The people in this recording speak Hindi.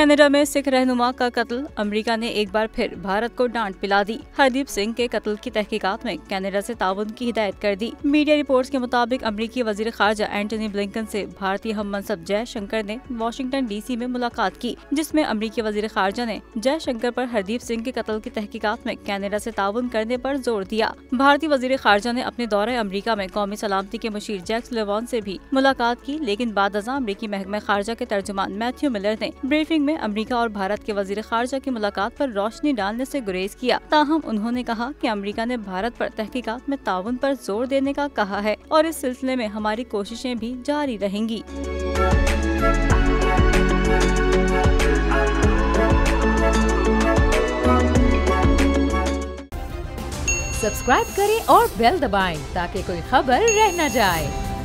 कनाडा में सिख रहनुमा का कत्ल, अमेरिका ने एक बार फिर भारत को डांट पिला दी। हरदीप सिंह के कत्ल की तहकीकात में कनाडा से ताउन की हिदायत कर दी। मीडिया रिपोर्ट्स के मुताबिक अमेरिकी वजीर खारजा एंटनी ब्लिंकन से भारतीय हम मनसब जयशंकर ने वाशिंगटन DC में मुलाकात की, जिसमें अमेरिकी वजीर खारजा ने जयशंकर पर हरदीप सिंह के कत्ल की तहकीकात में कनाडा से ताउन करने पर जोर दिया। भारतीय वजीर खारजा ने अपने दौरे अमेरिका में कौमी सलामती के मुशीर जैक सुलिवान से भी मुलाकात की, लेकिन बाद अज़ां अमेरिकी महकमा खारजा के तर्जुमान मैथ्यू मिलर ने ब्रीफिंग में अमेरिका और भारत के वजीर खारजा की मुलाकात पर रोशनी डालने से गुरेज किया। ताहम उन्होंने कहा कि अमेरिका ने भारत पर तहकीकात में ताउन पर जोर देने का कहा है और इस सिलसिले में हमारी कोशिशें भी जारी रहेंगी। सब्सक्राइब करें और बेल दबाएं ताकि कोई खबर रह न जाए।